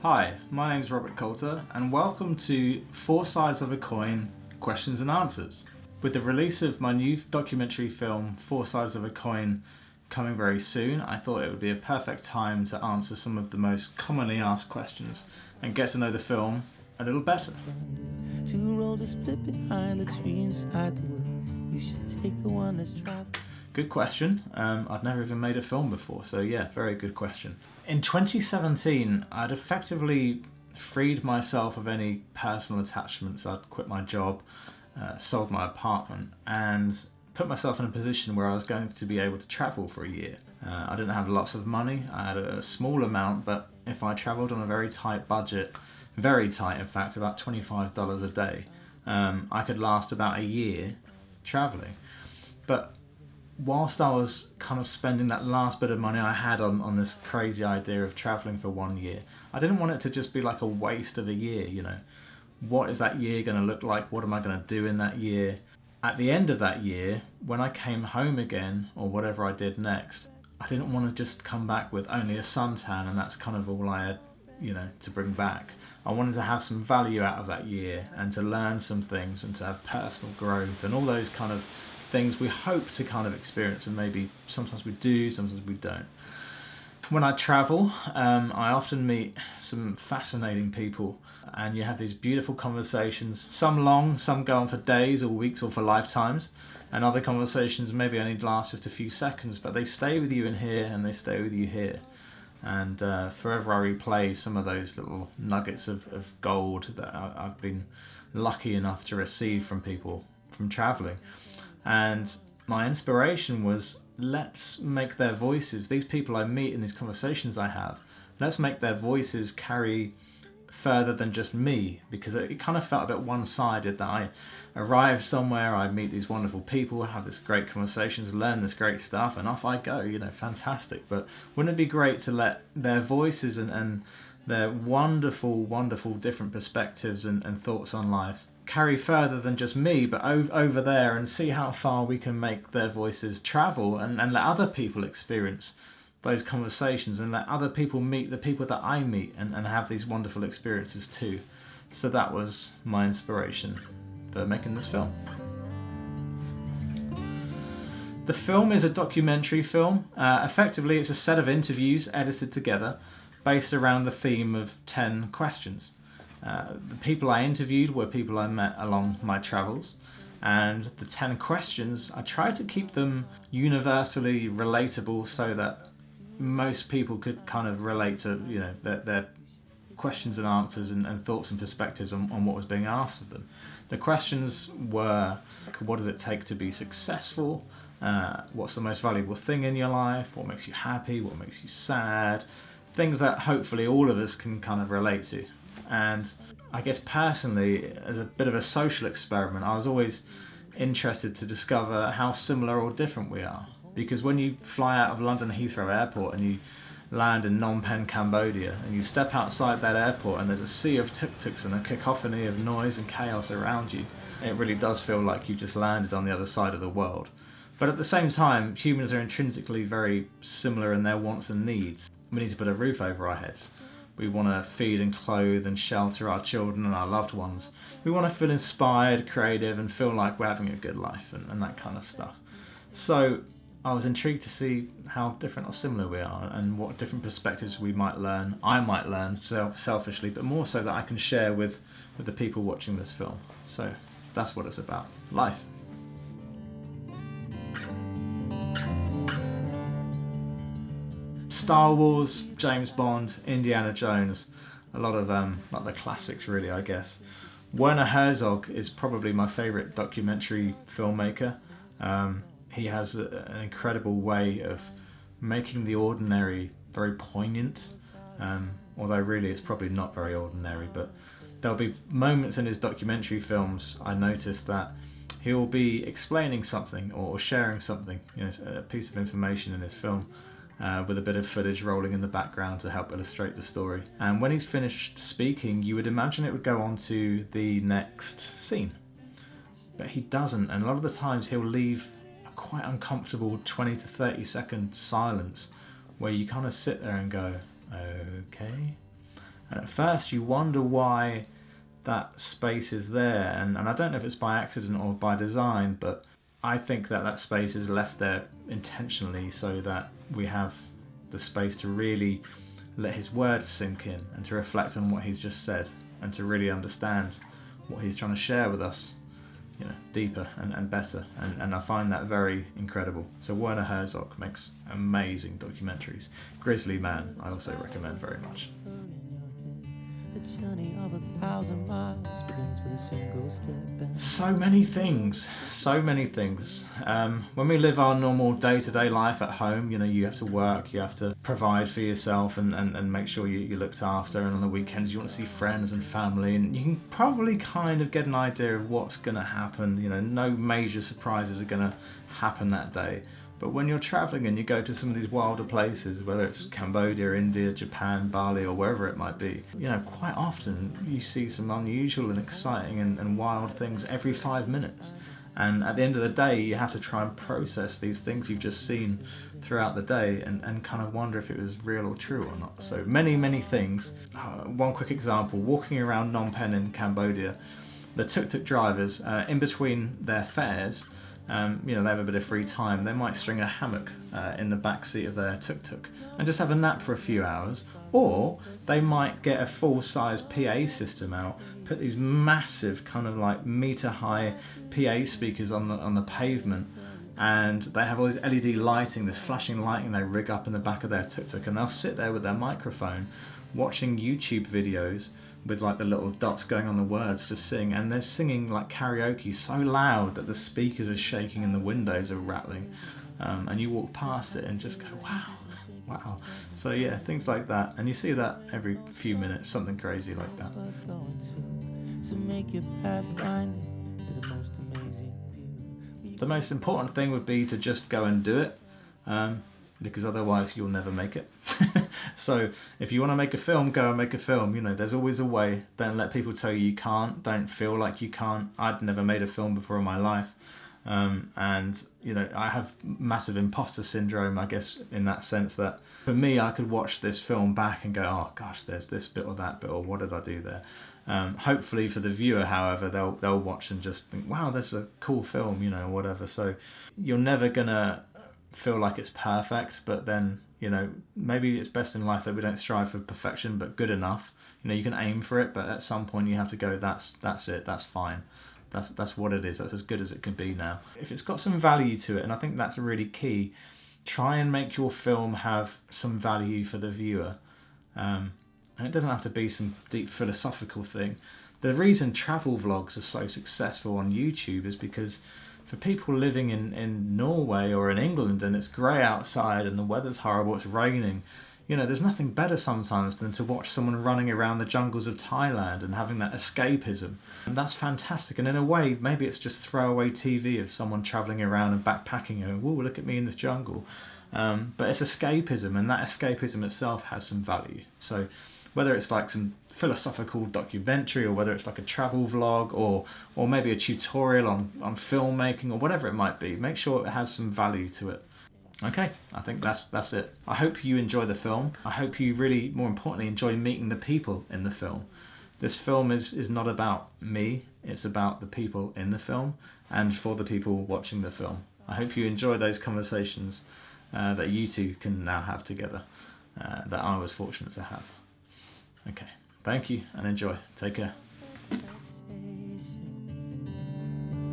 Hi, my name's Robert Coulter and welcome to Four Sides of a Coin Questions and Answers. With the release of my new documentary film Four Sides of a Coin coming very soon, I thought it would be a perfect time to answer some of the most commonly asked questions and get to know the film a little better. Two roads are split behind the tree inside the wood. You should take the one that's traveled. Good question. I'd never even made a film before, so yeah, very good question. In 2017, I'd effectively freed myself of any personal attachments. I'd quit my job, sold my apartment, and put myself in a position where I was going to be able to travel for a year. I didn't have lots of money. I had a small amount, but if I travelled on a very tight budget, very tight in fact, about $25 a day, I could last about a year travelling. But whilst I was kind of spending that last bit of money I had on this crazy idea of travelling for 1 year, I didn't want it to just be like a waste of a year, you know. What is that year going to look like? What am I going to do in that year? At the end of that year, when I came home again, or whatever I did next, I didn't want to just come back with only a suntan and that's kind of all I had, you know, to bring back. I wanted to have some value out of that year and to learn some things and to have personal growth and all those kind of things we hope to kind of experience, and maybe sometimes we do, sometimes we don't. When I travel, I often meet some fascinating people and you have these beautiful conversations, some long, some go on for days or weeks or for lifetimes, and other conversations maybe only last just a few seconds, but they stay with you in here and they stay with you here. And forever I replay some of those little nuggets of gold that I've been lucky enough to receive from people from traveling. And my inspiration was, let's make their voices, these people I meet in these conversations I have, let's make their voices carry further than just me, because it kind of felt a bit one-sided that I arrive somewhere, I meet these wonderful people, have this great conversations, learn this great stuff, and off I go, you know, fantastic. But wouldn't it be great to let their voices and their wonderful, wonderful different perspectives and thoughts on life carry further than just me, but over there, and see how far we can make their voices travel and let other people experience those conversations and let other people meet the people that I meet and have these wonderful experiences too. So that was my inspiration for making this film. The film is a documentary film. Effectively, it's a set of interviews edited together based around the theme of 10 questions. The people I interviewed were people I met along my travels, and the 10 questions, I tried to keep them universally relatable so that most people could kind of relate to, you know, their questions and answers and thoughts and perspectives on what was being asked of them. The questions were, what does it take to be successful? What's the most valuable thing in your life? What makes you happy? What makes you sad? Things that hopefully all of us can kind of relate to. And I guess personally, as a bit of a social experiment, I was always interested to discover how similar or different we are. Because when you fly out of London Heathrow Airport and you land in Phnom Penh, Cambodia, and you step outside that airport and there's a sea of tuk-tuks and a cacophony of noise and chaos around you, it really does feel like you just landed on the other side of the world. But at the same time, humans are intrinsically very similar in their wants and needs. We need to put a roof over our heads. We want to feed and clothe and shelter our children and our loved ones. We want to feel inspired, creative, and feel like we're having a good life and that kind of stuff. So I was intrigued to see how different or similar we are and what different perspectives we might learn. I might learn selfishly, but more so that I can share with the people watching this film. So that's what it's about, life. Star Wars, James Bond, Indiana Jones, a lot of like the classics really, I guess. Werner Herzog is probably my favourite documentary filmmaker. He has an incredible way of making the ordinary very poignant, although really it's probably not very ordinary, but there'll be moments in his documentary films I noticed that he'll be explaining something or sharing something, you know, a piece of information in his film, with a bit of footage rolling in the background to help illustrate the story. And when he's finished speaking, you would imagine it would go on to the next scene. But he doesn't, and a lot of the times he'll leave a quite uncomfortable 20 to 30 second silence where you kind of sit there and go, okay. And at first you wonder why that space is there, and I don't know if it's by accident or by design, but I think that space is left there intentionally so that we have the space to really let his words sink in and to reflect on what he's just said and to really understand what he's trying to share with us, deeper and better. And I find that very incredible. So Werner Herzog makes amazing documentaries. Grizzly Man I also recommend very much. The journey of 1,000 miles begins with a single step. So many things. When we live our normal day-to-day life at home, you have to work, you have to provide for yourself and make sure you're looked after, and on the weekends you want to see friends and family, and you can probably kind of get an idea of what's going to happen. No major surprises are going to happen that day. But when you're traveling and you go to some of these wilder places, whether it's Cambodia, India, Japan, Bali, or wherever it might be, quite often you see some unusual and exciting and wild things every 5 minutes. And at the end of the day, you have to try and process these things you've just seen throughout the day and kind of wonder if it was real or true or not. So many things. One quick example, walking around Phnom Penh in Cambodia, the tuk-tuk drivers, in between their fares, they have a bit of free time, they might string a hammock in the back seat of their tuk-tuk and just have a nap for a few hours, or they might get a full-size PA system out, put these massive kind of like meter-high PA speakers on the pavement, and they have all this LED lighting, this flashing lighting they rig up in the back of their tuk-tuk, and they'll sit there with their microphone watching YouTube videos with like the little dots going on the words, just sing, and they're singing like karaoke so loud that the speakers are shaking and the windows are rattling, and you walk past it and just go wow. So yeah, things like that, and you see that every few minutes, something crazy like that. To make your path winding to the most amazing view. The most important thing would be to just go and do it, because otherwise you'll never make it. So if you want to make a film, go and make a film. There's always a way. Don't let people tell you can't. Don't feel like you can't. I'd never made a film before in my life, and I have massive imposter syndrome, I guess, in that sense that for me, I could watch this film back and go, oh gosh, there's this bit or that bit, or what did I do there? Hopefully for the viewer, however, they'll watch and just think, wow, that's a cool film, whatever. So you're never gonna feel like it's perfect, but then maybe it's best in life that we don't strive for perfection, but good enough. You can aim for it, but at some point you have to go, that's it, that's fine, that's what it is, that's as good as it can be now. If it's got some value to it, and I think that's really key, try and make your film have some value for the viewer, and it doesn't have to be some deep philosophical thing. The reason travel vlogs are so successful on YouTube is because for people living in Norway or in England and it's grey outside and the weather's horrible, it's raining, there's nothing better sometimes than to watch someone running around the jungles of Thailand and having that escapism. And that's fantastic. And in a way, maybe it's just throwaway TV of someone travelling around and backpacking and, whoa, look at me in this jungle. But it's escapism, and that escapism itself has some value. So whether it's like some philosophical documentary, or whether it's like a travel vlog, or maybe a tutorial on filmmaking, or whatever it might be, make sure it has some value to it. Okay, I think that's it. I hope you enjoy the film. I hope you really, more importantly, enjoy meeting the people in the film. This film is not about me, it's about the people in the film and for the people watching the film. I hope you enjoy those conversations that you two can now have together, that I was fortunate to have. Okay, thank you and enjoy. Take care.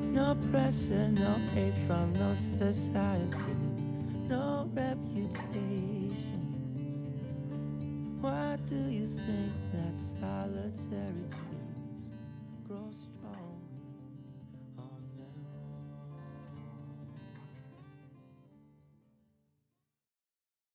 No pressure, no hate from no society, no reputations. Why do you think that solitary